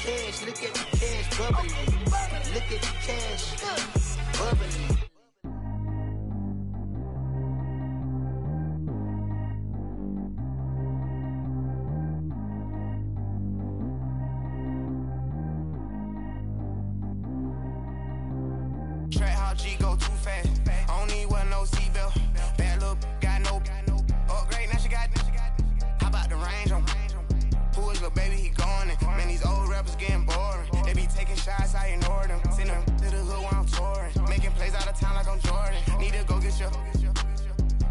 cash, look at the cash bubbling. Look at the cash bubbling. Track how G go too fast. I don't need wear no seatbelt. Bad look, got no upgrade. Now she got. How about the range on? Who is little baby? He going in. Man, these old rappers getting boring. They be taking shots, I ignore them. Send them to the hood while I'm touring. Making plays out of town like I'm Jordan. Need to go get your.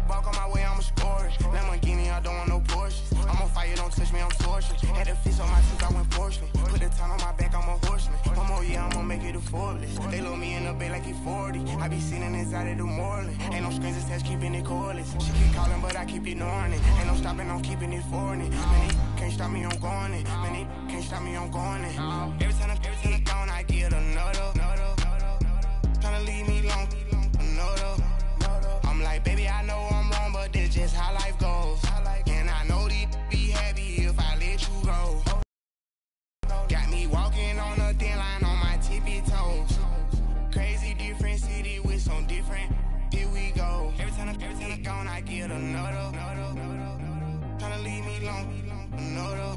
Walk on my way, I'ma score it. Lamborghini, I don't want no Porsches. I'm on fire, don't touch me, I'm tortured. Had the fish on my tooth, I went fortunate. Put the town on my back, I'm a horseman. One more year, I'ma make it a Forbes. They load me in the bay like he 40. I be sitting inside of the Moreland. Ain't no strings attached, keeping it cordless. She keep calling, but I keep ignoring it. Ain't no stopping, I'm keeping it foreign. Man, they can't stop me, I'm going it. Man, they can't stop me, I'm going it. Every time I gone, I get another. Tryna leave me long, another. I'm like, baby, I know I'm wrong, but this just how life goes. And I know these be happy if I let you go. Got me walking on a thin line on my tippy toes. Crazy different city with some different. Here we go. Every time I gone, I get another. Tryna leave me long, another.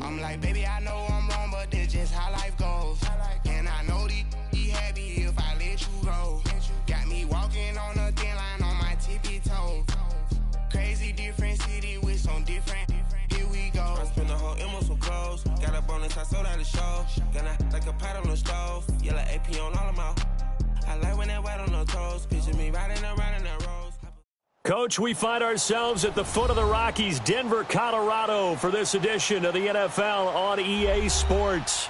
I'm like, baby, I know I'm wrong, but this just how life goes. And I know these be happy if I let you go. Got me walking on a thin line on my tippy toes. Crazy different city with some different. Here we go. I spent the whole M on some clothes. Got a bonus, I sold out the show. Gonna like a pot on the stove. Yellow AP on all of my. I like when that white on the toes. Picture me riding around in that rose. Coach, we find ourselves at the foot of the Rockies, Denver, Colorado, for this edition of the NFL on EA Sports.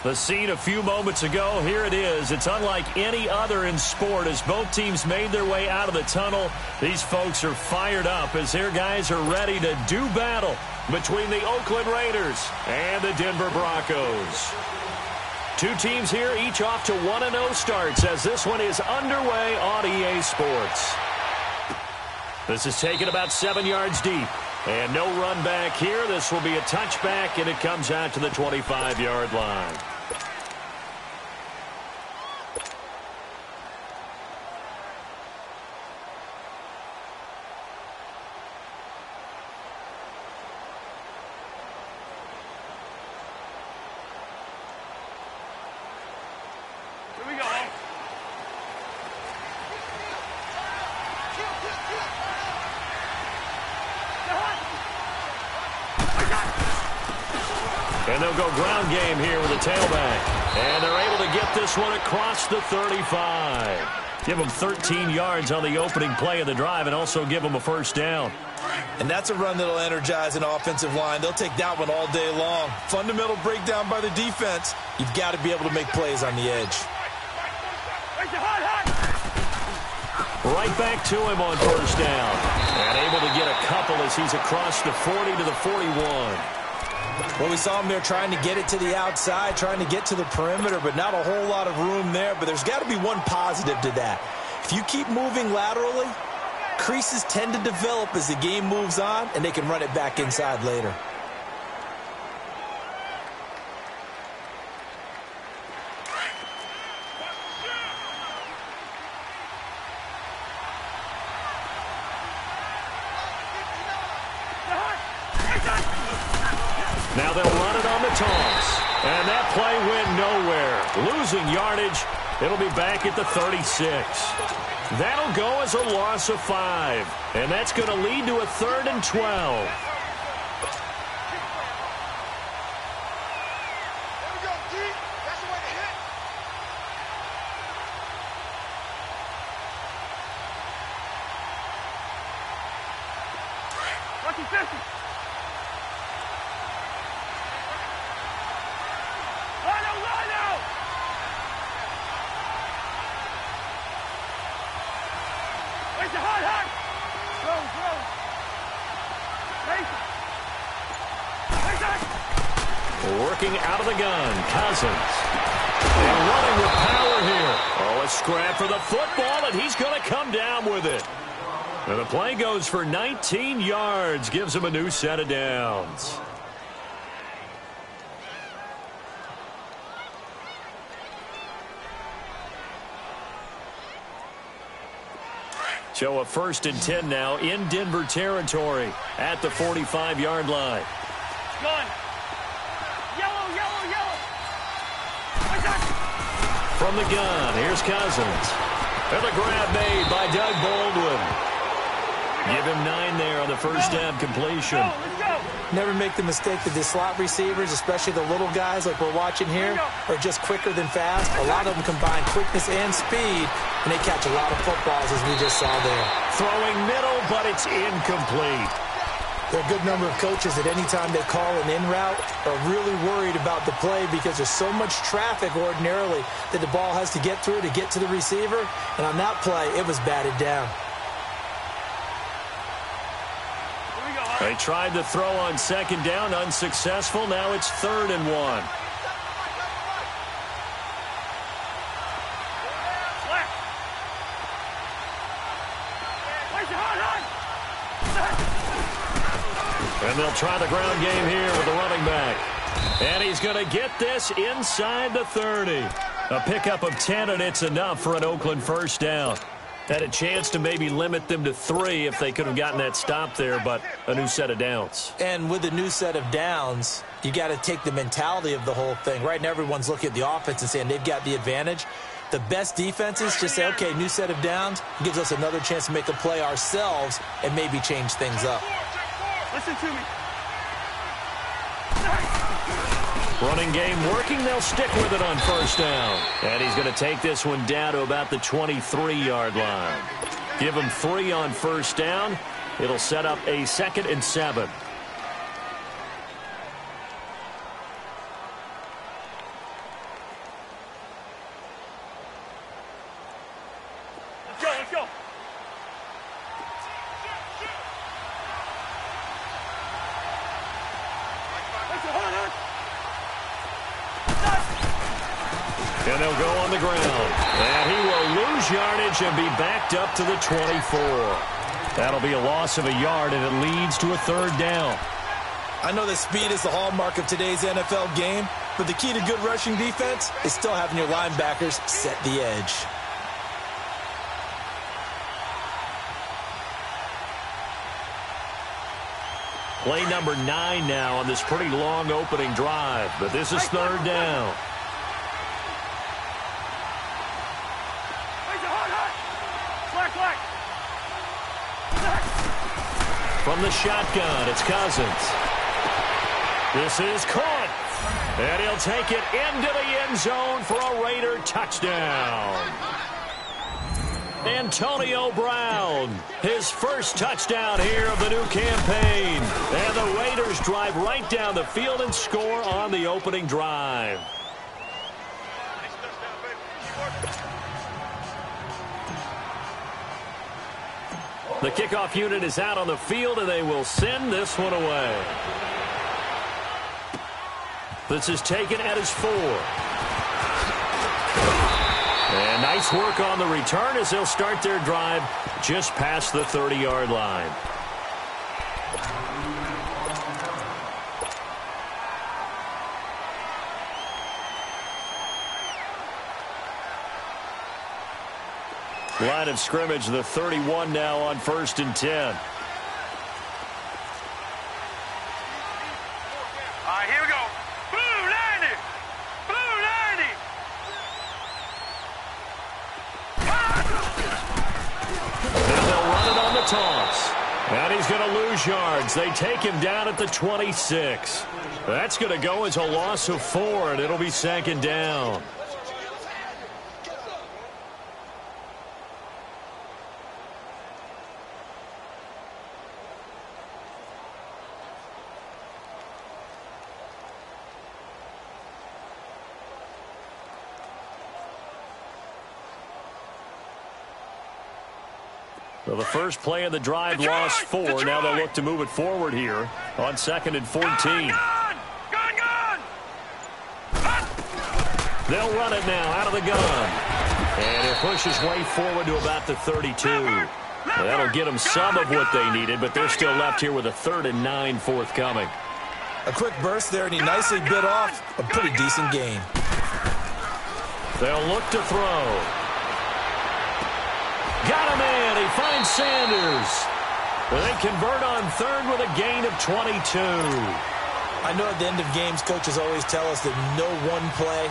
The scene a few moments ago, here it is. It's unlike any other in sport as both teams made their way out of the tunnel. These folks are fired up as their guys are ready to do battle between the Oakland Raiders and the Denver Broncos. Two teams here, each off to 1-0 starts as this one is underway on EA Sports. This is taken about 7 yards deep. And no run back here. This will be a touchback, and it comes out to the 25-yard line. Here we go. And they'll go ground game here with a tailback. And they're able to get this one across the 35. Give them 13 yards on the opening play of the drive and also give them a first down. And that's a run that'll energize an offensive line. They'll take that one all day long. Fundamental breakdown by the defense. You've got to be able to make plays on the edge. Right back to him on first down. And able to get a couple as he's across the 40 to the 41. Well, we saw him there trying to get it to the outside, trying to get to the perimeter, but not a whole lot of room there. But there's got to be one positive to that. If you keep moving laterally, creases tend to develop as the game moves on, and they can run it back inside later. Now they'll run it on the toss. And that play went nowhere. Losing yardage. It'll be back at the 36. That'll go as a loss of 5. And that's going to lead to a 3rd and 12. Working out of the gun, Cousins. And running with power here. Oh, a scrap for the football, and he's going to come down with it. And the play goes for 19 yards, gives him a new set of downs. So a 1st and 10 now in Denver territory at the 45-yard line. Going. Yellow, yellow, yellow. From the gun, here's Cousins. And the grab made by Doug Baldwin. Give him 9 there on the first down completion. Let's go. Never make the mistake that the slot receivers, especially the little guys like we're watching here, are just quicker than fast. A lot of them combine quickness and speed, and they catch a lot of footballs, as we just saw there. Throwing middle, but it's incomplete. There are a good number of coaches that any time they call an in route are really worried about the play because there's so much traffic ordinarily that the ball has to get through to get to the receiver. And on that play, it was batted down. They tried to throw on 2nd down, unsuccessful. Now it's 3rd and 1. And they'll try the ground game here with the running back. And he's going to get this inside the 30. A pickup of 10, and it's enough for an Oakland first down. Had a chance to maybe limit them to 3 if they could have gotten that stop there, but a new set of downs. And with a new set of downs, you got to take the mentality of the whole thing. Right now, everyone's looking at the offense and saying they've got the advantage. The best defenses just say, okay, new set of downs gives us another chance to make a play ourselves and maybe change things up. Listen to me. Running game working. They'll stick with it on first down. And he's going to take this one down to about the 23-yard line. Give him 3 on first down. It'll set up a 2nd and 7. Let's go, let's go. And they'll go on the ground. And he will lose yardage and be backed up to the 24. That'll be a loss of a yard, and it leads to a 3rd down. I know that speed is the hallmark of today's NFL game, but the key to good rushing defense is still having your linebackers set the edge. Play number 9 now on this pretty long opening drive, but this is 3rd down. From the shotgun, it's Cousins. This is caught. And he'll take it into the end zone for a Raider touchdown. Antonio Brown, his first touchdown here of the new campaign. And the Raiders drive right down the field and score on the opening drive. The kickoff unit is out on the field, and they will send this one away. This is taken at his 4. And nice work on the return as they'll start their drive just past the 30-yard line. Line of scrimmage, the 31 now on 1st and 10. All right, here we go. Blue 90. Blue 90. Then they'll run it on the toss. And he's going to lose yards. They take him down at the 26. That's going to go as a loss of 4, and it'll be 2nd down. Well, the first play of the drive lost 4. Now they'll look to move it forward here on 2nd and 14. Gun! They'll run it now out of the gun. And it pushes way forward to about the 32. That'll get them some of what they needed, but they're still left here with a 3rd and 9 forthcoming. A quick burst there, and he nicely bit off a pretty decent gain. They'll look to throw. Got him in. He finds Sanders. They convert on third with a gain of 22. I know at the end of games, coaches always tell us that no one play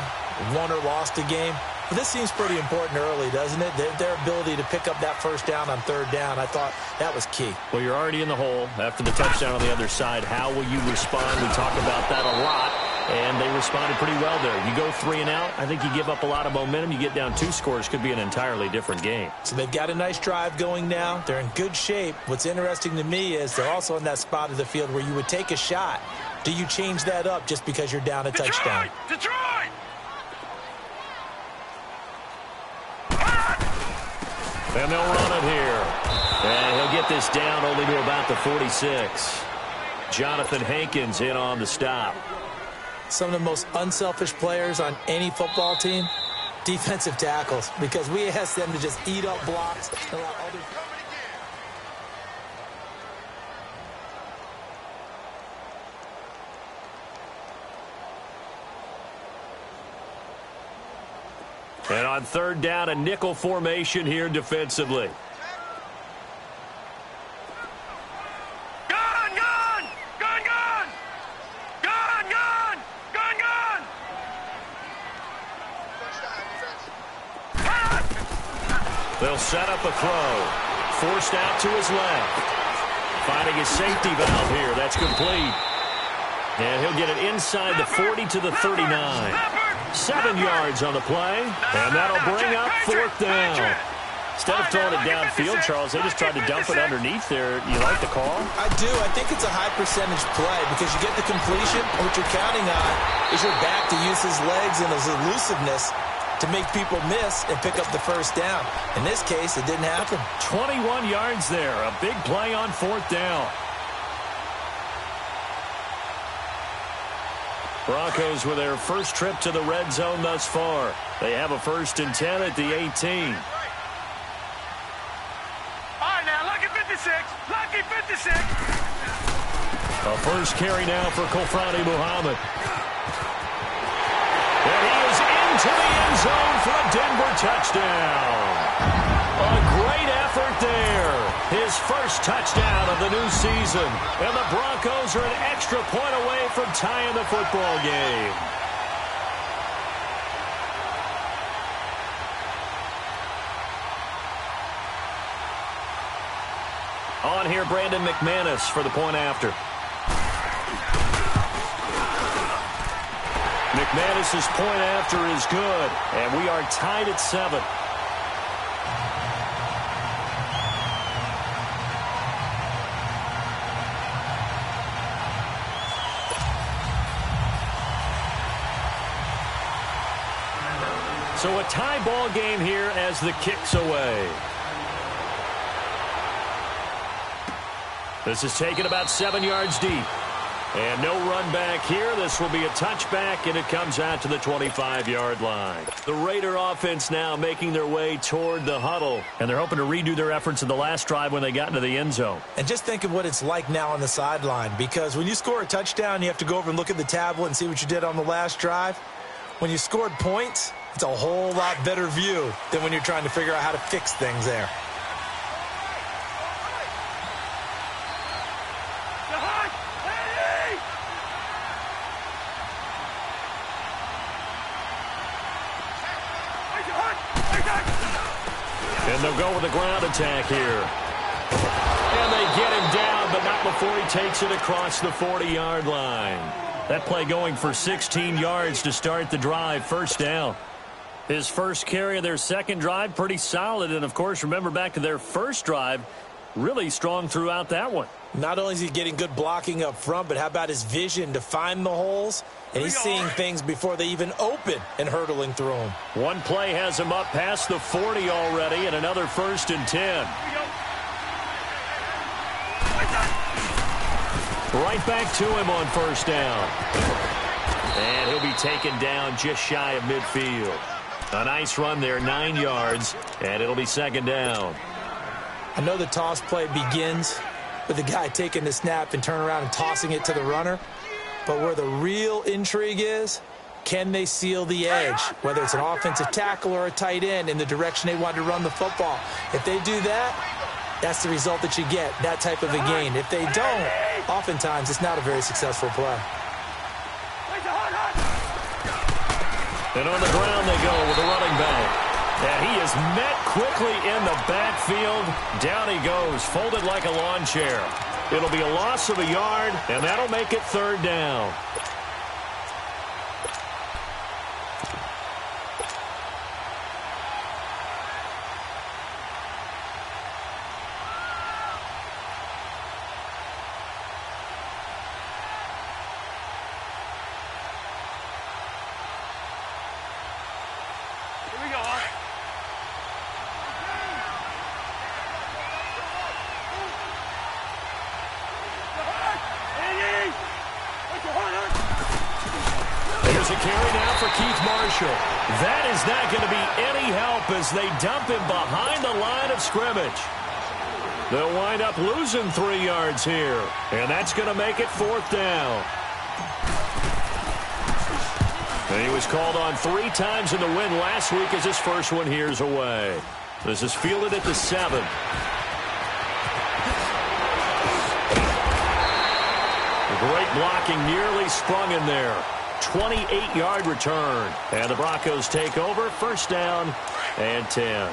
won or lost a game. But this seems pretty important early, doesn't it? Their ability to pick up that first down on third down, I thought that was key. Well, you're already in the hole after the touchdown on the other side. How will you respond? We talk about that a lot, and they responded pretty well there. You go 3 and out, I think you give up a lot of momentum. You get down 2 scores, could be an entirely different game. So they've got a nice drive going now. They're in good shape. What's interesting to me is they're also in that spot of the field where you would take a shot. Do you change that up just because you're down a touchdown? Detroit! And they'll run it here. And he'll get this down only to about the 46. Jonathan Hankins in on the stop. Some of the most unselfish players on any football team, defensive tackles, because we ask them to just eat up blocks and allow others. And on third down, a nickel formation here defensively. Gun! Gun! Gun! Gun! Gun! Gun! Gun! Gun! They'll set up a throw. Forced out to his left. Finding his safety valve here. That's complete. And he'll get it inside the 40 to the 39. 7 yards on the play, and that'll bring up fourth down. Instead of throwing it downfield, Charles, they just tried to dump it underneath there. You like the call? I do. I think it's a high percentage play because you get the completion. And what you're counting on is your back to use his legs and his elusiveness to make people miss and pick up the first down. In this case, it didn't happen. 21 yards there. A big play on fourth down. Broncos with their first trip to the red zone thus far. They have a 1st and 10 at the 18. All right, now, lucky 56. Lucky 56. A first carry now for Kofrani Muhammad. And he is into the end zone for a Denver touchdown. A great effort there. His first touchdown of the new season. And the Broncos are an extra point away from tying the football game. On here, Brandon McManus for the point after. McManus's point after is good. And we are tied at 7. So a tie ball game here as the kick's away. This is taken about 7 yards deep. And no run back here. This will be a touchback, and it comes out to the 25-yard line. The Raider offense now making their way toward the huddle. And they're hoping to redo their efforts in the last drive when they got into the end zone. And just think of what it's like now on the sideline, because when you score a touchdown, you have to go over and look at the tablet and see what you did on the last drive. When you scored points, it's a whole lot better view than when you're trying to figure out how to fix things there. And they'll go with a ground attack here. And they get him down, but not before he takes it across the 40-yard line. That play going for 16 yards to start the drive. First down. His first carry of their second drive, pretty solid. And, of course, remember back to their first drive, really strong throughout that one. Not only is he getting good blocking up front, but how about his vision to find the holes? And he's seeing things before they even open and hurtling through them. One play has him up past the 40 already, and another 1st and 10. Right back to him on first down. And he'll be taken down just shy of midfield. A nice run there, 9 yards, and it'll be second down. I know the toss play begins with the guy taking the snap and turning around and tossing it to the runner. But where the real intrigue is Can they seal the edge, whether it's an offensive tackle or a tight end, in the direction they want to run the football? If they do that, that's the result that you get, that type of a gain. If they don't, oftentimes it's not a very successful play. And on the ground they go with the running back. And he is met quickly in the backfield. Down he goes, folded like a lawn chair. It'll be a loss of a yard, and that'll make it 3rd down. There's a carry now for Keith Marshall. That is not going to be any help as they dump him behind the line of scrimmage. They'll wind up losing 3 yards here, and that's going to make it 4th down. And he was called on 3 times in the win last week as his first one here's away. This is fielded at the 7. Great blocking, nearly sprung in there. 28-yard return. And the Broncos take over. 1st down and 10.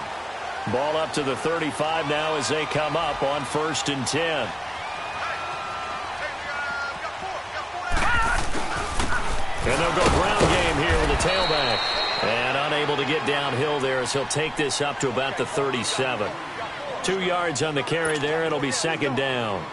Ball up to the 35 now as they come up on 1st and 10. And they'll go ground game here with the tailback. And unable to get downhill there as he'll take this up to about the 37. 2 yards on the carry there. It'll be 2nd down.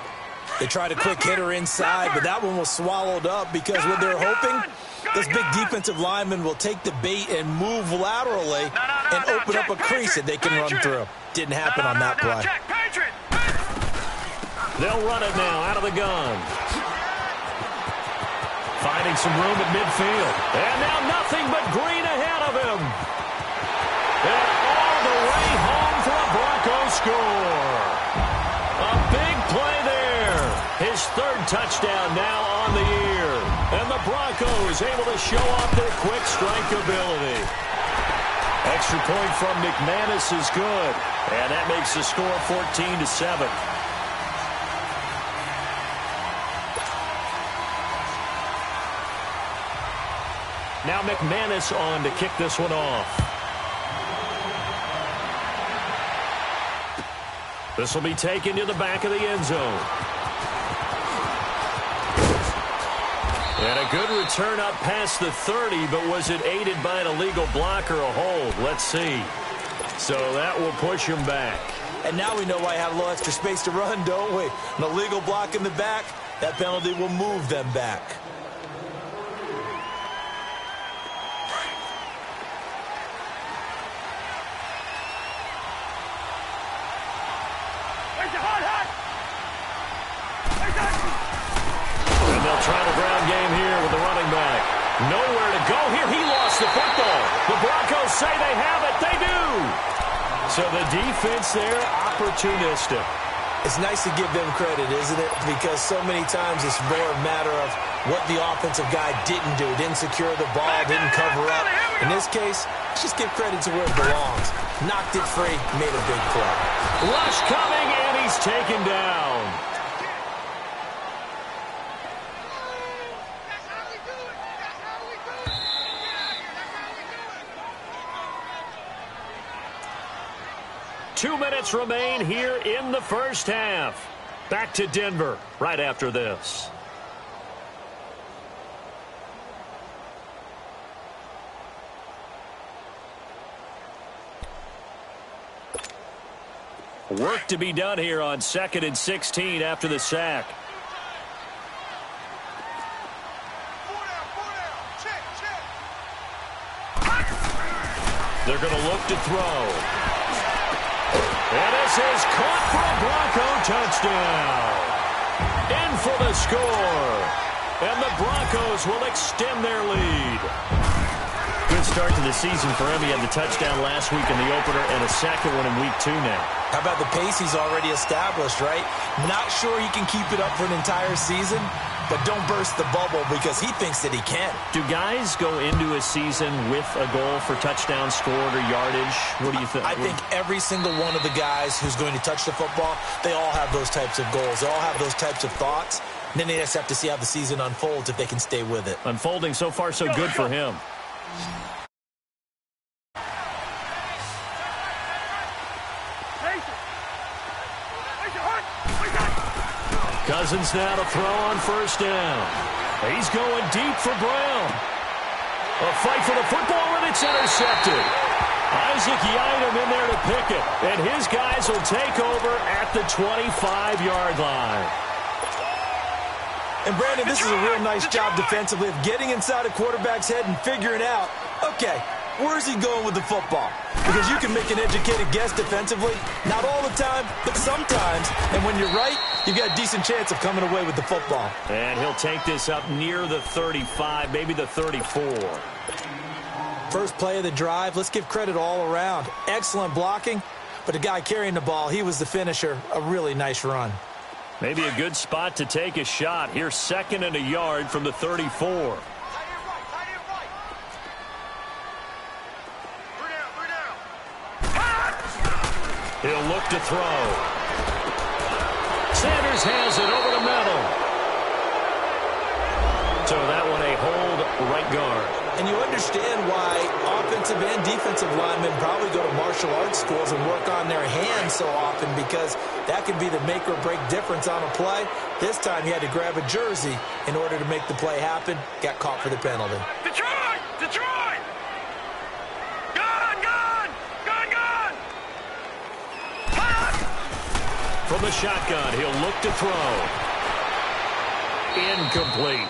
They tried a quick hitter inside, but that one was swallowed up because what they're hoping, this big defensive lineman will take the bait and move laterally and open up a crease that they can run through. Didn't happen on that play. They'll run it now out of the gun. Finding some room at midfield. And now nothing but green ahead of him. And all the way home for a Broncos score. A big play there. His 3rd touchdown now on the year. And the Broncos able to show off their quick strike ability. Extra point from McManus is good. And that makes the score 14-7. Now McManus on to kick this one off. This will be taken to the back of the end zone. And a good return up past the 30, but was it aided by an illegal block or a hold? Let's see. So that will push him back. And now we know why I had a little extra space to run, don't we? An illegal block in the back, that penalty will move them back. They'll try the ground game here with the running back. Nowhere to go here. He lost the football. The Broncos say they have it. They do. So the defense there, opportunistic. It's nice to give them credit, isn't it? Because so many times it's more a matter of what the offensive guy didn't do. Didn't secure the ball, didn't cover up. In this case, let's just give credit to where it belongs. Knocked it free, made a big play. Rush coming, and he's taken down. Two minutes remain here in the first half. Back to Denver right after this. Work to be done here on 2nd and 16 after the sack. They're going to look to throw. And this is caught for a Bronco touchdown. In for the score. And the Broncos will extend their lead. Good start to the season for him. He had the touchdown last week in the opener and a second one in week 2 now. How about the pace he's already established, right? Not sure he can keep it up for an entire season, but don't burst the bubble because he thinks that he can. Do guys go into a season with a goal for touchdown scored or yardage? What do you think? I think every single one of the guys who's going to touch the football, they all have those types of goals. They all have those types of thoughts. And then they just have to see how the season unfolds if they can stay with it. Unfolding so far so good for him. Cousins now to throw on first down. He's going deep for Brown. A fight for the football, and it's intercepted. Isaac Yiadom in there to pick it, and his guys will take over at the 25-yard line. And, Brandon, this is a real nice job defensively of getting inside a quarterback's head and figuring out, okay, where's he going with the football? Because you can make an educated guess defensively. Not all the time, but sometimes. And when you're right, you've got a decent chance of coming away with the football. And he'll take this up near the 35, maybe the 34. First play of the drive, let's give credit all around. Excellent blocking, but the guy carrying the ball, he was the finisher. A really nice run. Maybe a good spot to take a shot. Here's 2nd and a yard from the 34. He'll look to throw. Sanders has it over the middle. So that one a hold right guard. And you understand why offensive and defensive linemen probably go to martial arts schools and work on their hands so often, because that can be the make or break difference on a play. This time he had to grab a jersey in order to make the play happen. Got caught for the penalty. Detroit! Detroit! Gun! Gun! Gun! Gun! From the shotgun, he'll look to throw. Incomplete.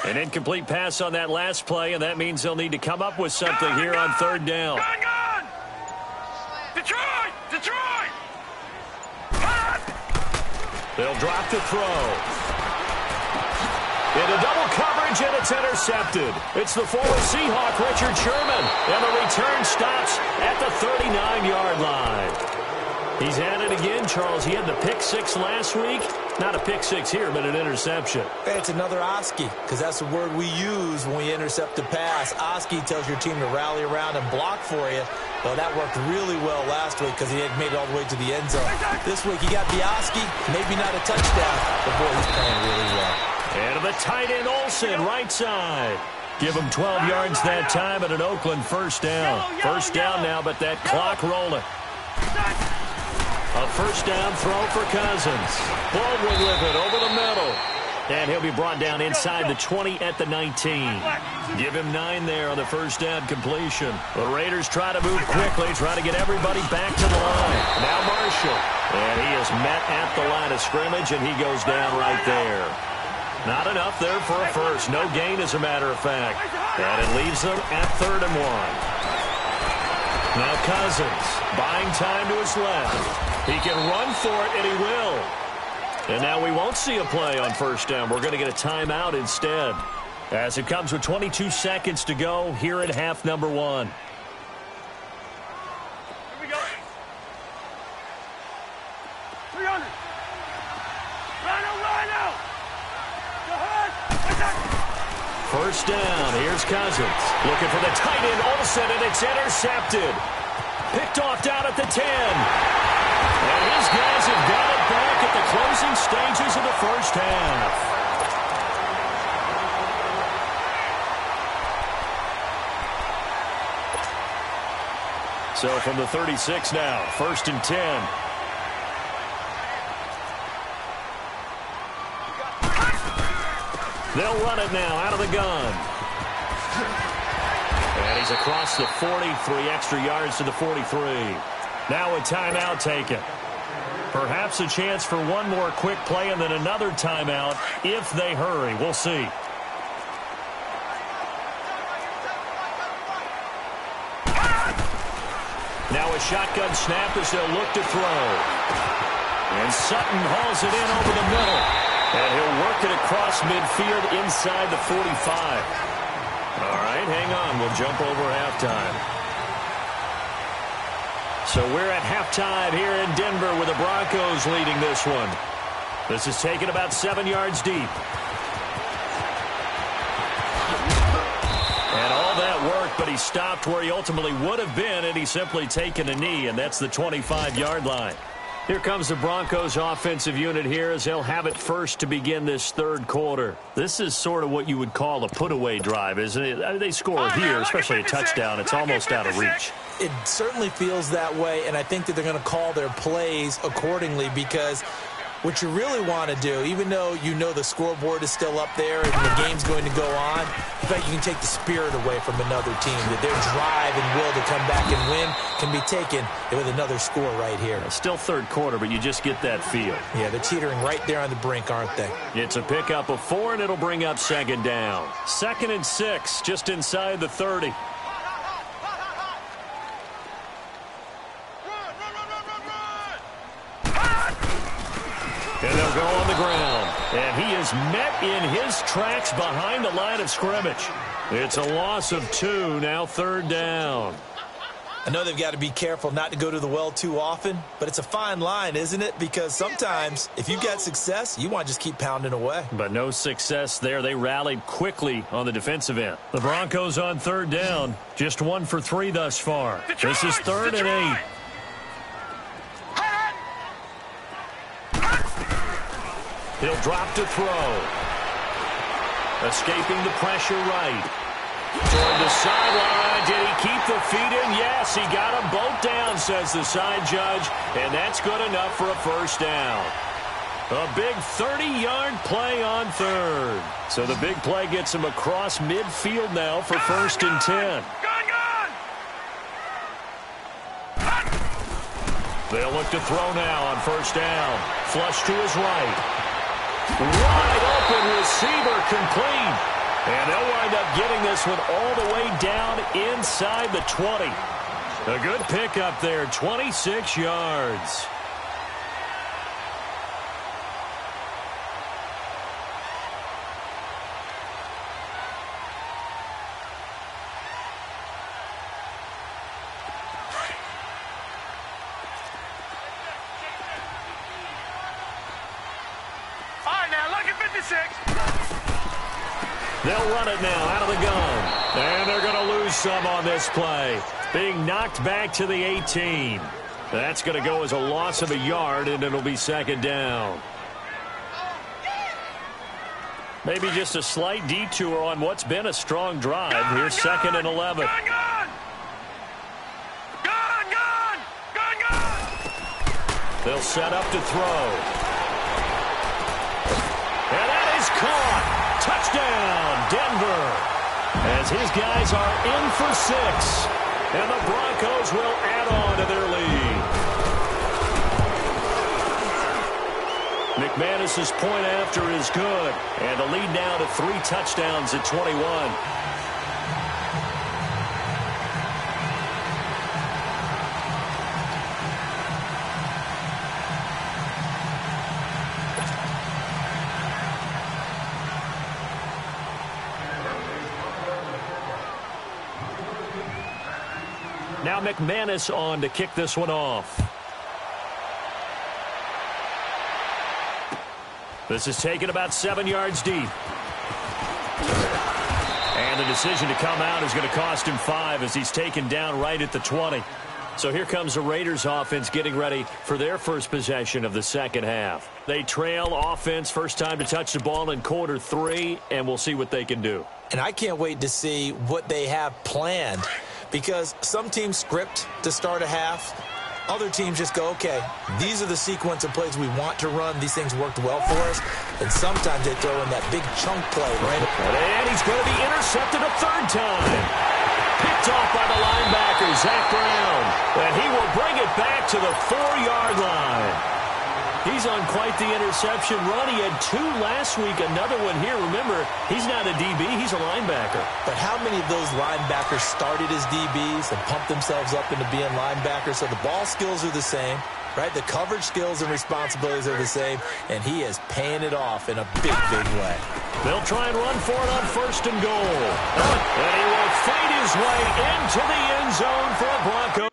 An incomplete pass on that last play, and that means they'll need to come up with something here on 3rd down. Gun! Gun! Detroit! Detroit! They'll drop to throw. Into double coverage, and it's intercepted. It's the former Seahawk, Richard Sherman, and the return stops at the 39-yard line. He's at it again, Charles. He had the pick 6 last week. Not a pick 6 here, but an interception. Hey, it's another Oski, because that's the word we use when we intercept a pass. Oski tells your team to rally around and block for you. Well, that worked really well last week because he had made it all the way to the end zone. This week he got the Oski, maybe not a touchdown, but boy, he's playing really well. And to the tight end, Olsen, right side. Give him 12 yards that time at an Oakland first down. First down now, but that clock rolling. A first down throw for Cousins. Baldwin with it over the middle. And he'll be brought down inside the 20 at the 19. Give him 9 there on the first down completion. The Raiders try to move quickly, try to get everybody back to the line. Now Marshall. And he is met at the line of scrimmage, and he goes down right there. Not enough there for a first. No gain, as a matter of fact. And it leaves them at 3rd and 1. Now Cousins buying time to his left. He can run for it, and he will. And now we won't see a play on first down. We're going to get a timeout instead, as it comes with 22 seconds to go here in half number 1. Here we go. 300. Rhino. Go ahead. First down. Here's Cousins. Looking for the tight end, Olsen, and it's intercepted. Picked off down at the 10. And his guys have got it back at the closing stages of the first half. So from the 36 now, 1st and 10. They'll run it now out of the gun. And he's across the 40, 3 extra yards to the 43. Now a timeout taken. Perhaps a chance for one more quick play and then another timeout if they hurry. We'll see. Now a shotgun snap as they'll look to throw. And Sutton hauls it in over the middle. And he'll work it across midfield inside the 45. All right, hang on. We'll jump over halftime. So we're at halftime here in Denver with the Broncos leading this one. This is taken about 7 yards deep. And all that work, but he stopped where he ultimately would have been, and he's simply taken a knee, and that's the 25-yard line. Here comes the Broncos offensive unit here as they'll have it first to begin this third quarter. This is sort of what you would call a put-away drive, isn't it? I mean, they score here, especially a touchdown. It's almost out of reach. It certainly feels that way, and I think that they're going to call their plays accordingly because what you really want to do, even though you know the scoreboard is still up there and the game's going to go on, in fact, you can take the spirit away from another team, that their drive and will to come back and win can be taken with another score right here. Still third quarter, but you just get that feel. Yeah, they're teetering right there on the brink, aren't they? It's a pickup of 4, and it'll bring up second down. 2nd and 6, just inside the 30. And they'll go on the ground. And he is met in his tracks behind the line of scrimmage. It's a loss of 2, now 3rd down. I know they've got to be careful not to go to the well too often, but it's a fine line, isn't it? Because sometimes if you've got success, you want to just keep pounding away. But no success there. They rallied quickly on the defensive end. The Broncos on 3rd down. Just 1 for 3 thus far. This is 3rd and 8. He'll drop to throw. Escaping the pressure right. Toward the sideline. Did he keep the feet in? Yes, he got them both down, says the side judge. And that's good enough for a first down. A big 30-yard play on 3rd. So the big play gets him across midfield now for 1st and 10. They'll look to throw now on 1st down. Flush to his right. Wide open receiver complete. And they'll wind up getting this one all the way down inside the 20. A good pickup there, 26 yards. They'll run it now out of the gun. And they're going to lose some on this play. Being knocked back to the 18. That's going to go as a loss of a yard, and it'll be 2nd down. Maybe just a slight detour on what's been a strong drive. Here's 2nd and 11. They'll set up to throw. And that is caught. Touchdown, Denver. As his guys are in for 6. And the Broncos will add on to their lead. McManus's point after is good. And the lead now to 3 touchdowns at 21. Now McManus on to kick this one off. This is taken about 7 yards deep. And the decision to come out is going to cost him 5 as he's taken down right at the 20. So here comes the Raiders offense getting ready for their first possession of the second half. They trail offense, first time to touch the ball in quarter 3, and we'll see what they can do. And I can't wait to see what they have planned, because some teams script to start a half. Other teams just go, okay, these are the sequence of plays we want to run. These things worked well for us. And sometimes they throw in that big chunk play, right? And he's going to be intercepted a 3rd time. Picked off by the linebacker, Zach Brown. And he will bring it back to the 4-yard line. He's on quite the interception run. He had 2 last week, another one here. Remember, he's not a DB, he's a linebacker. But how many of those linebackers started as DBs and pumped themselves up into being linebackers? So the ball skills are the same, right? The coverage skills and responsibilities are the same, and he is paying it off in a big, big way. They'll try and run for it on 1st and goal. And he will fade his way into the end zone for a Bronco.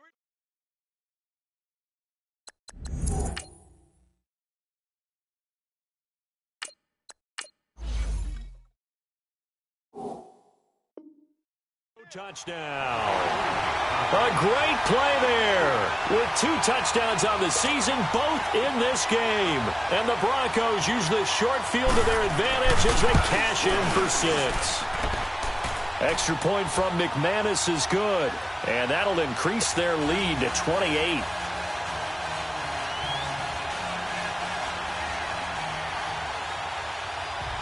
Touchdown. A great play there with 2 touchdowns on the season, both in this game. And the Broncos use the short field to their advantage as they cash in for 6. Extra point from McManus is good, and that'll increase their lead to 28.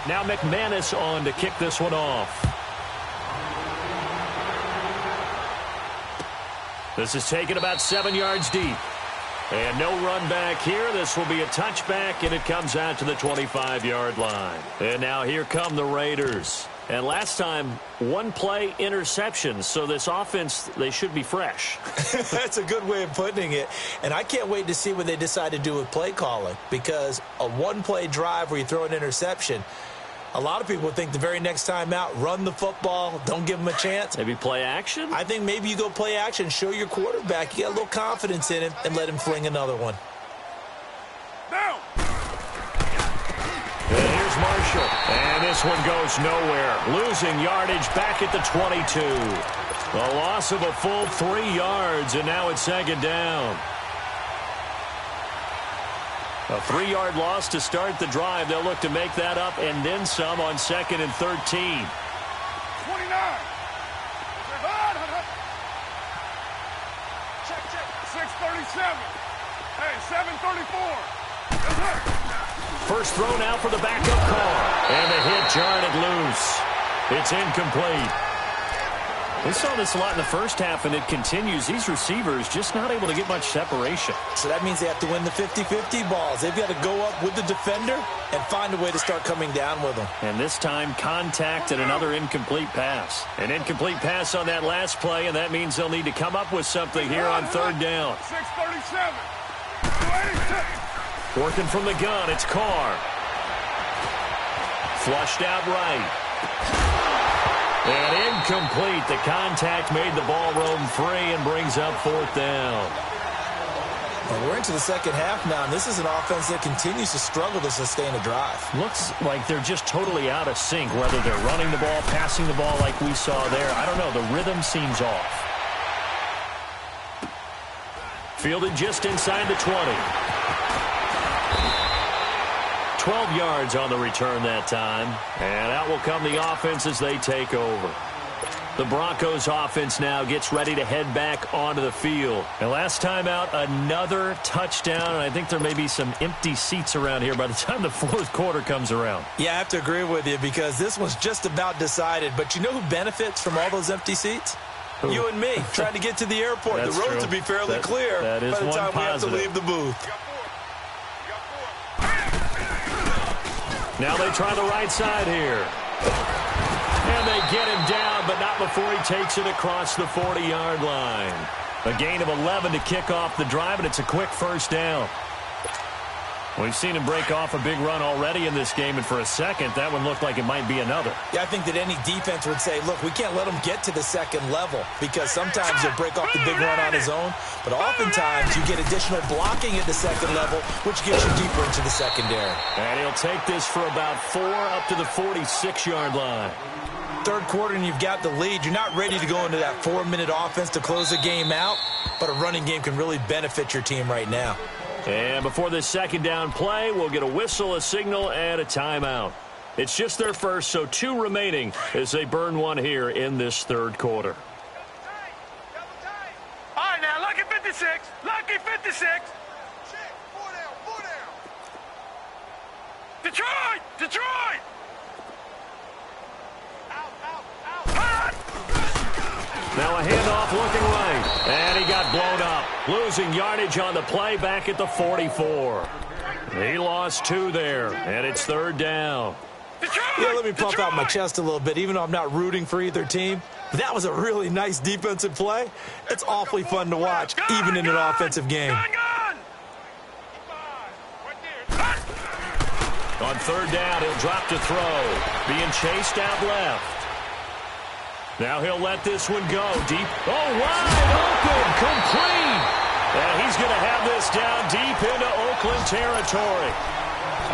Now McManus on to kick this one off. This is taken about 7 yards deep. And no run back here. This will be a touchback, and it comes out to the 25-yard line. And now here come the Raiders. And last time, 1 play interception. So this offense, they should be fresh. That's a good way of putting it. And I can't wait to see what they decide to do with play calling. Because a 1-play drive where you throw an interception, a lot of people think the very next time out, run the football, don't give them a chance. Maybe play action? I think maybe you go play action, show your quarterback, you got a little confidence in him, and let him fling another one. Down. And here's Marshall. And this one goes nowhere. Losing yardage back at the 22. A loss of a full 3 yards, and now it's 2nd down. A 3-yard loss to start the drive. They'll look to make that up and then some on 2nd and 13. 29. Check. 6:37. Hey, 7:34. First throw now for the backup call. And the hit jarred loose. It's incomplete. We saw this a lot in the first half, and it continues. These receivers just not able to get much separation. So that means they have to win the 50-50 balls. They've got to go up with the defender and find a way to start coming down with them. And this time, contact and another incomplete pass. An incomplete pass on that last play, and that means they'll need to come up with something here on 3rd down. 6:37. 286. Working from the gun, it's Carr. Flushed out right. And incomplete. The contact made the ball roam free and brings up 4th down. Well, we're into the second half now, and this is an offense that continues to struggle to sustain a drive. Looks like they're just totally out of sync, whether they're running the ball, passing the ball like we saw there. I don't know. The rhythm seems off. Fielded just inside the 20. 12 yards on the return that time. And out will come the offense as they take over. The Broncos offense now gets ready to head back onto the field. And last time out, another touchdown. And I think there may be some empty seats around here by the time the 4th quarter comes around. Yeah, I have to agree with you because this one's just about decided. But you know who benefits from all those empty seats? Who? You and me, trying to get to the airport. That's the roads true. will be fairly clear that is by the time we have to leave the booth. Now they try the right side here. And they get him down, but not before he takes it across the 40-yard line. A gain of 11 to kick off the drive, and it's a quick 1st down. We've seen him break off a big run already in this game, and for a second, that one looked like it might be another. Yeah, I think that any defense would say, look, we can't let him get to the 2nd level because sometimes he'll break off the big run on his own, but oftentimes you get additional blocking at the 2nd level, which gets you deeper into the secondary. And he'll take this for about 4 up to the 46-yard line. 3rd quarter and you've got the lead. You're not ready to go into that 4-minute offense to close the game out, but a running game can really benefit your team right now. And before this 2nd down play, we'll get a whistle, a signal, and a timeout. It's just their first, so 2 remaining as they burn one here in this 3rd quarter. All right, now, lucky 56. Lucky 56. Four down. Detroit! Detroit! Now a handoff looking right. And he got blown up. Losing yardage on the play back at the 44. He lost 2 there, and it's 3rd down. Yeah, let me puff out my chest a little bit, even though I'm not rooting for either team. But that was a really nice defensive play. It's awfully fun to watch, even in an offensive game. On 3rd down, he'll drop to throw. Being chased out left. Now he'll let this one go deep. Oh, wide open, complete. And he's going to have this down deep into Oakland territory.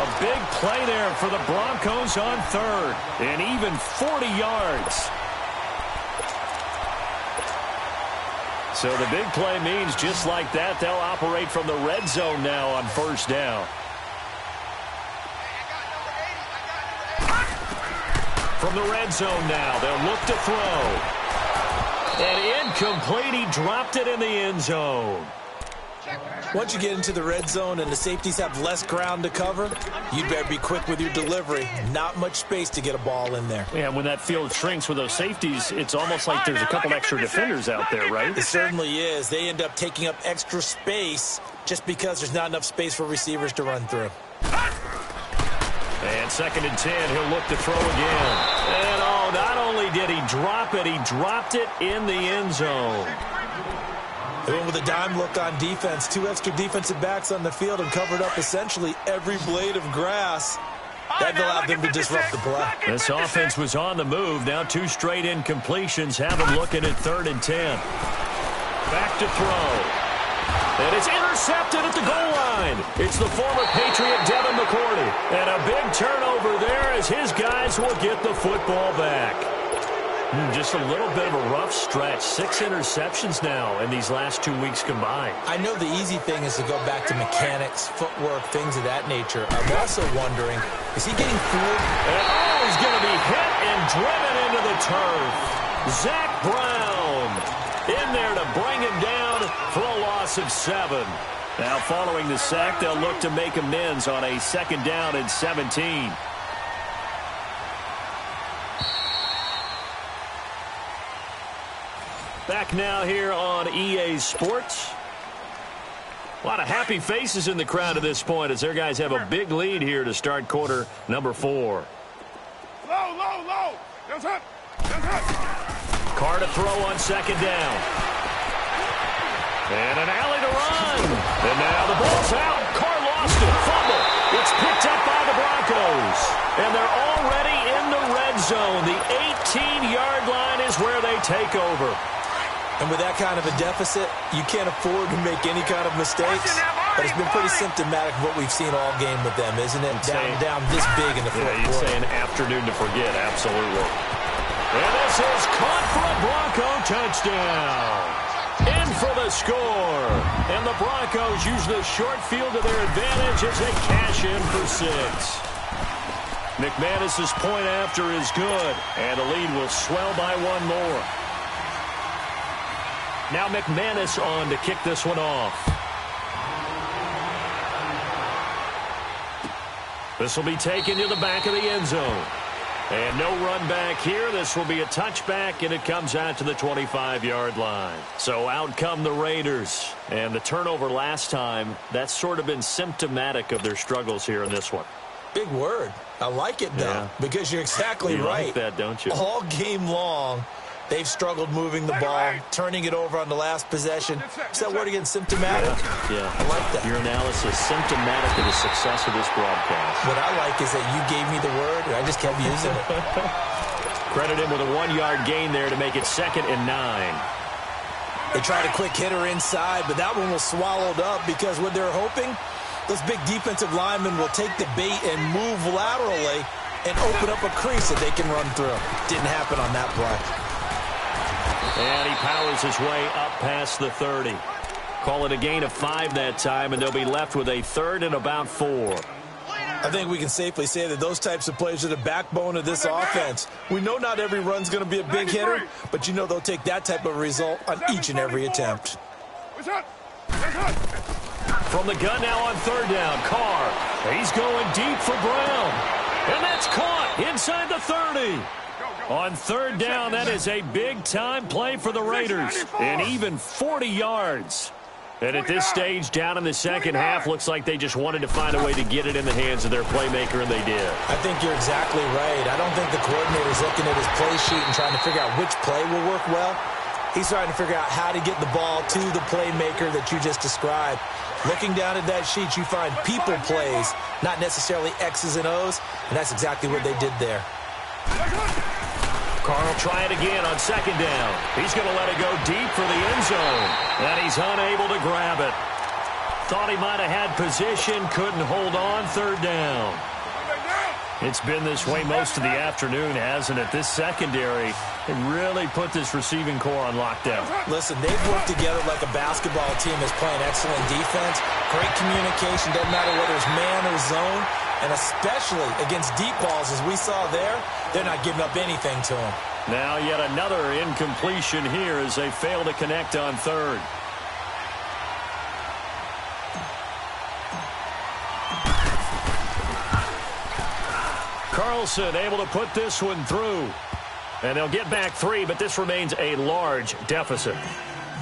A big play there for the Broncos on 3rd. And even 40 yards. So the big play means just like that, they'll operate from the red zone now on 1st down. From the red zone now, they'll look to throw. And incomplete, he dropped it in the end zone. Once you get into the red zone and the safeties have less ground to cover, you better be quick with your delivery. Not much space to get a ball in there. Yeah, when that field shrinks with those safeties, it's almost like there's a couple extra defenders out there, right? It certainly is. They end up taking up extra space just because there's not enough space for receivers to run through. And 2nd and 10, he'll look to throw again. And oh, not only did he drop it, he dropped it in the end zone. They went with a dime look on defense. 2 extra defensive backs on the field and covered up essentially every blade of grass. That allowed them to disrupt the play. This offense was on the move. Now 2 straight incompletions have them looking at 3rd and 10. Back to throw. And it's intercepted at the goal line. It's the former Patriot Devin McCourty. And a big turnover there as his guys will get the football back. Just a little bit of a rough stretch. 6 interceptions now in these last 2 weeks combined. I know the easy thing is to go back to mechanics, footwork, things of that nature. I'm also wondering, is he getting fooled? And oh, he's going to be hit and driven into the turf. Zach Brown in there to bring him down for a loss of 7. Now following the sack, they'll look to make amends on a 2nd down and 17. Back now here on EA Sports. A lot of happy faces in the crowd at this point as their guys have a big lead here to start quarter number 4. Low. Carr to throw on 2nd down. And an alley to run. And now the ball's out. Carr lost it. Fumble. It's picked up by the Broncos. And they're already in the red zone. The 18-yard line is where they take over. And with that kind of a deficit, you can't afford to make any kind of mistakes. But it's been pretty symptomatic of what we've seen all game with them, isn't it? Down this big in the fourth quarter. You'd say an afternoon to forget, absolutely. And this is caught for a Bronco touchdown. In for the score. And the Broncos use the short field to their advantage as they cash in for 6. McManus's point after is good. And the lead will swell by 1 more. Now McManus on to kick this one off. This will be taken to the back of the end zone. And no run back here. This will be a touchback, and it comes out to the 25-yard line. So out come the Raiders. And the turnover last time, that's sort of been symptomatic of their struggles here in this one. Big word. I like it, though, because you're exactly right. You like that, don't you? All game long, they've struggled moving the ball, turning it over on the last possession. Is that word again, symptomatic? Yeah. I like that. Your analysis, symptomatic of the success of this broadcast. What I like is that you gave me the word, and I just kept using it. Credit him with a 1-yard gain there to make it 2nd and 9. They tried a quick hitter inside, but that one was swallowed up because what they're hoping, those big defensive linemen will take the bait and move laterally and open up a crease that they can run through. Didn't happen on that play. And he powers his way up past the 30. Call it a gain of 5 that time, and they'll be left with a 3rd and about 4. I think we can safely say that those types of plays are the backbone of this offense. We know not every run's going to be a big hitter, but you know they'll take that type of result on each and every attempt. From the gun now on 3rd down, Carr. He's going deep for Brown. And that's caught inside the 30. On 3rd down, that is a big-time play for the Raiders. And even 40 yards. And at this stage, down in the second half, looks like they just wanted to find a way to get it in the hands of their playmaker, and they did. I think you're exactly right. I don't think the coordinator's looking at his play sheet and trying to figure out which play will work well. He's trying to figure out how to get the ball to the playmaker that you just described. Looking down at that sheet, you find people plays, not necessarily X's and O's, and that's exactly what they did there. Carr will try it again on second down. He's going to let it go deep for the end zone, and he's unable to grab it. Thought he might have had position, couldn't hold on, third down. It's been this way most of the afternoon, hasn't it? This secondary really put this receiving core on lockdown. Listen, they've worked together like a basketball team that's playing excellent defense. Great communication, doesn't matter whether it's man or zone. And especially against deep balls, as we saw there, they're not giving up anything to them. Now yet another incompletion here as they fail to connect on third. Carlson able to put this one through. And they'll get back 3, but this remains a large deficit.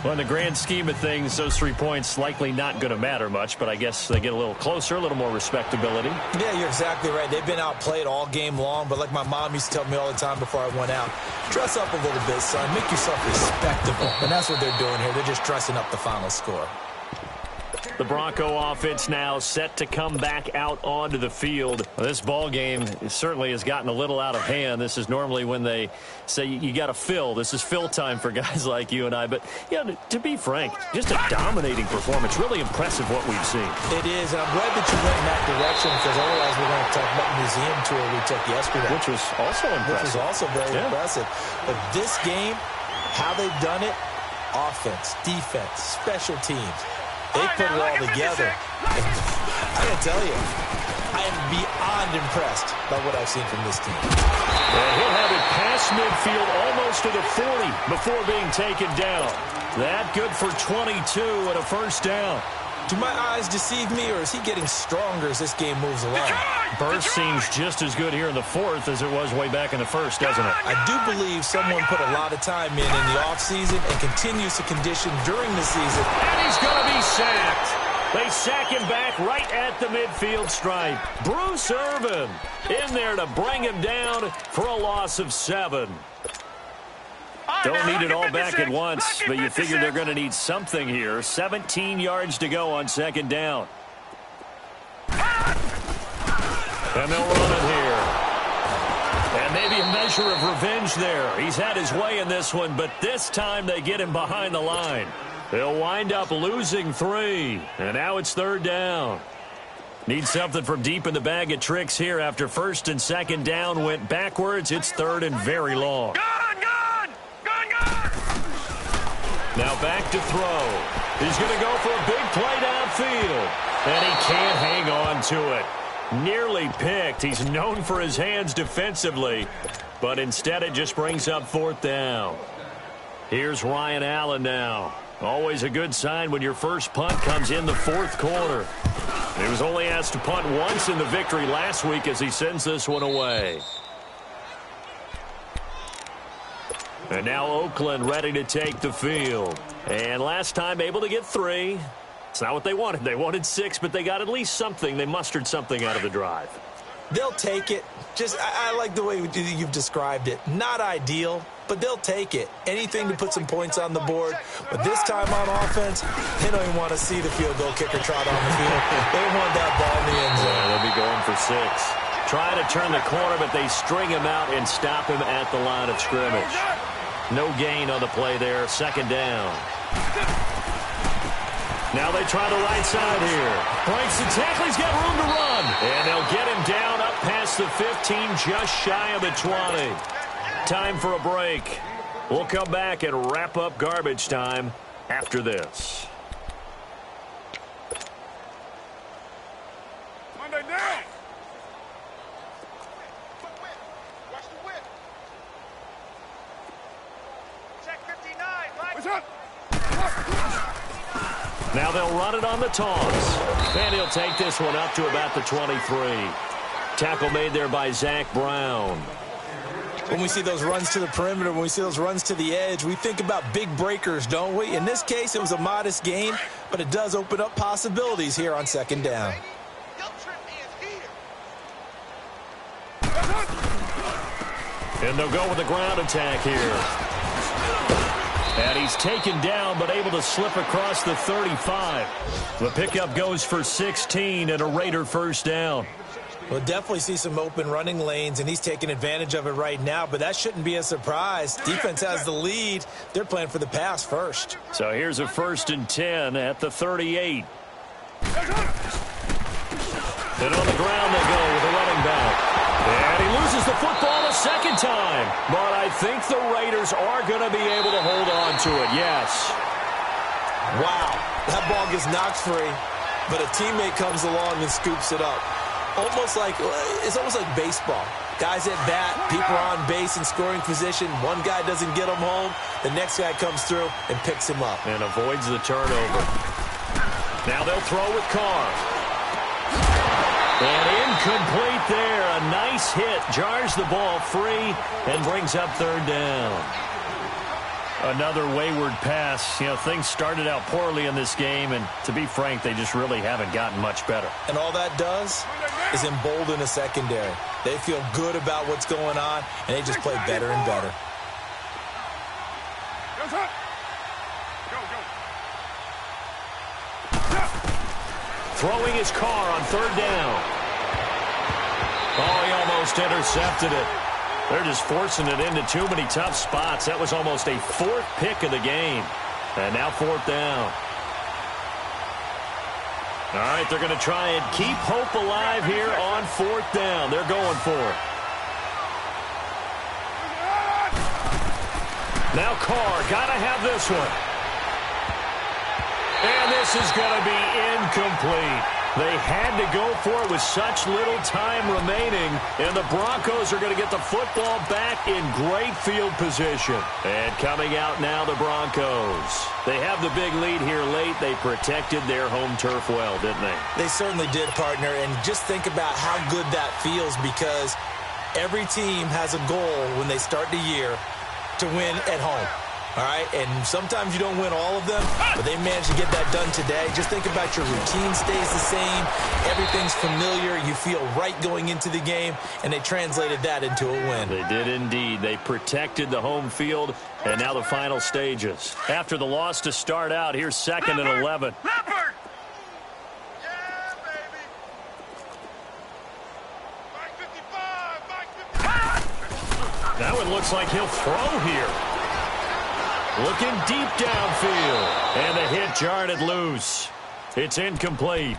Well, in the grand scheme of things, those 3 points likely not going to matter much, but I guess they get a little closer, a little more respectability. Yeah, you're exactly right. They've been outplayed all game long, but like my mom used to tell me all the time before I went out, dress up a little bit, son. Make yourself respectable. And that's what they're doing here. They're just dressing up the final score. The Bronco offense now set to come back out onto the field. This ball game certainly has gotten a little out of hand. This is normally when they say you got to fill. This is fill time for guys like you and I. But, yeah, to be frank, just a dominating performance. Really impressive what we've seen. It is, and I'm glad that you went in that direction because otherwise we're going to talk about the museum tour we took yesterday. Which was also impressive. Which was also very impressive. But this game, how they've done it, offense, defense, special teams. They put it all together. I gotta tell you, I am beyond impressed by what I've seen from this team. And he'll have it past midfield almost to the 40 before being taken down. That good for 22 and a first down. Do my eyes deceive me, or is he getting stronger as this game moves along? Burst seems just as good here in the fourth as it was way back in the first, doesn't it? I do believe someone put a lot of time in the offseason and continues to condition during the season. And he's going to be sacked. They sack him back right at the midfield stripe. Bruce Irvin in there to bring him down for a loss of 7. Don't need it all back at once, but you figure they're going to need something here. 17 yards to go on second down. And they'll run it here. And maybe a measure of revenge there. He's had his way in this one, but this time they get him behind the line. They'll wind up losing 3, and now it's third down. Need something from deep in the bag of tricks here after first and second down went backwards. It's third and very long. Now back to throw. He's going to go for a big play downfield. And he can't hang on to it. Nearly picked. He's known for his hands defensively. But instead it just brings up fourth down. Here's Ryan Allen now. Always a good sign when your first punt comes in the fourth quarter. He was only asked to punt once in the victory last week as he sends this one away. And now Oakland ready to take the field. And last time able to get 3. It's not what they wanted. They wanted 6, but they got at least something. They mustered something out of the drive. They'll take it. I like the way you've described it. Not ideal, but they'll take it. Anything to put some points on the board. But this time on offense, they don't even want to see the field goal kicker trot on the field. They want that ball in the end zone. Yeah, they'll be going for 6. Try to turn the corner, but they string him out and stop him at the line of scrimmage. No gain on the play there. Second down. Now they try the right side here. Breaks the tackle. He's got room to run. And they'll get him down up past the 15, just shy of the 20. Time for a break. We'll come back and wrap up garbage time after this. Monday down. Now they'll run it on the toss. And he'll take this one up to about the 23. Tackle made there by Zach Brown. When we see those runs to the perimeter, when we see those runs to the edge, we think about big breakers, don't we? In this case, it was a modest gain, but it does open up possibilities here on second down. And they'll go with the ground attack here. And he's taken down, but able to slip across the 35. The pickup goes for 16 and a Raider first down. We'll definitely see some open running lanes, and he's taking advantage of it right now, but that shouldn't be a surprise. Defense has the lead. They're playing for the pass first. So here's a 1st and 10 at the 38. And on the ground they go with a running back. And he loses the football a second time. But I think the Raiders are going to be able to hold on to it, yes. Wow, that ball gets knocked free, but a teammate comes along and scoops it up. It's almost like baseball. Guys at bat, people are on base in scoring position. One guy doesn't get him home. The next guy comes through and picks him up. And avoids the turnover. Now they'll throw with Carr. And incomplete there. A nice hit. Jars the ball free and brings up 3rd down. Another wayward pass. You know, things started out poorly in this game, and to be frank, they just really haven't gotten much better. And all that does is embolden a secondary. They feel good about what's going on, and they just play better and better. Throwing his Carr on 3rd down. Oh, he almost intercepted it. They're just forcing it into too many tough spots. That was almost a 4th pick of the game. And now 4th down. All right, they're going to try and keep hope alive here on 4th down. They're going for it. Now Carr, got to have this one. And this is going to be incomplete. They had to go for it with such little time remaining, and the Broncos are going to get the football back in great field position. And coming out now, the Broncos. They have the big lead here late. They protected their home turf well, didn't they? They certainly did, partner, and just think about how good that feels, because every team has a goal when they start the year to win at home. All right, and sometimes you don't win all of them, but they managed to get that done today. Just think about your routine stays the same. Everything's familiar. You feel right going into the game, and they translated that into a win. They did indeed. They protected the home field, and now the final stages. After the loss to start out, here's 2nd and 11. Leopard! Now it looks like he'll throw here. Looking deep downfield. And the hit jarred it loose. It's incomplete.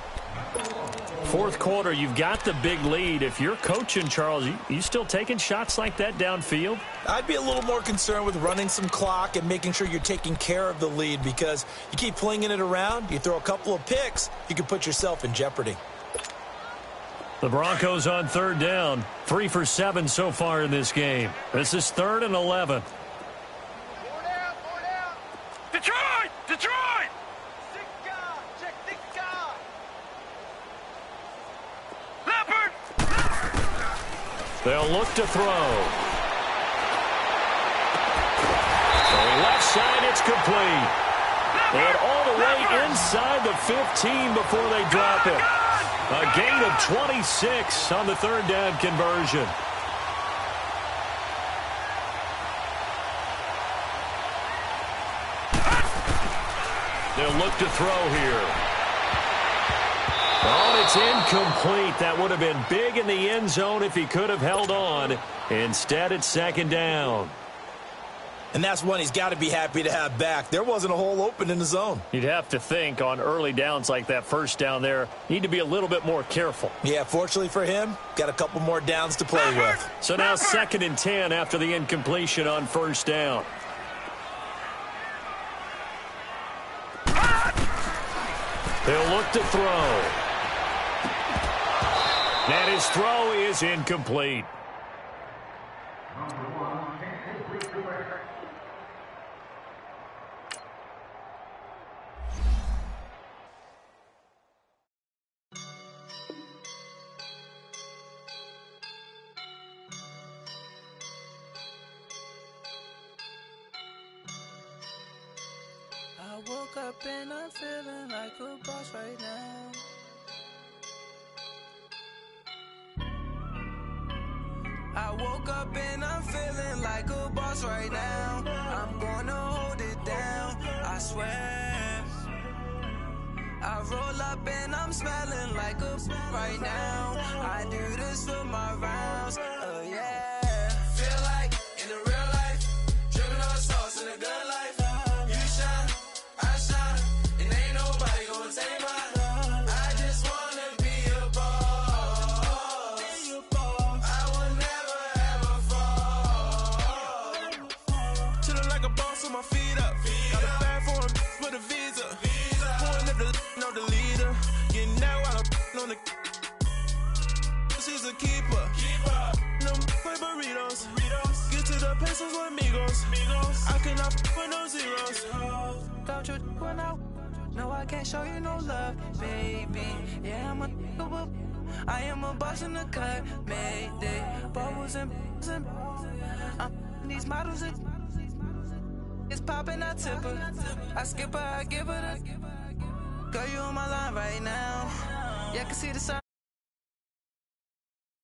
4th quarter, you've got the big lead. If you're coaching, Charles, you still taking shots like that downfield? I'd be a little more concerned with running some clock and making sure you're taking care of the lead, because you keep flinging it around, you throw a couple of picks, you can put yourself in jeopardy. The Broncos on 3rd down. 3 for 7 so far in this game. This is 3rd and 11. Detroit! Detroit! Leopard! They'll look to throw. The left side, it's complete. And all the way inside the 15 before they drop it. A gain of 26 on the 3rd down conversion. They'll look to throw here. Oh, it's incomplete. That would have been big in the end zone if he could have held on. Instead, it's 2nd down. And that's one he's got to be happy to have back. There wasn't a hole open in the zone. You'd have to think on early downs like that, 1st down there, need to be a little bit more careful. Yeah, fortunately for him, got a couple more downs to play with. So now 2nd and 10 after the incompletion on 1st down. He'll look to throw. And his throw is incomplete. up and I'm feeling like a boss right now. I woke up and I'm feeling like a boss right now. I'm gonna hold it down, I swear. I roll up and I'm smelling like a right now. I do this for my rounds, yeah. Feel like in the real life, dripping on sauce in the good life. You shine, I shine, and ain't nobody gonna take mine. I just wanna be a boss. I will never ever fall. Chillin' like a boss with my feet up. Got a bag for him with a visa. Pulling up the leader. Getting that while I'm on the. She's a keeper. No play burritos. Get to the pesos with amigos. I cannot with no zeros. Don't you run out? No, I can't show you no love, baby. Yeah, I am a boss in the cut. Mayday. Bubbles and these models. It's popping, I tip her. I skip her, I give her the. Girl, you on my line right now. Yeah, I can see the sun.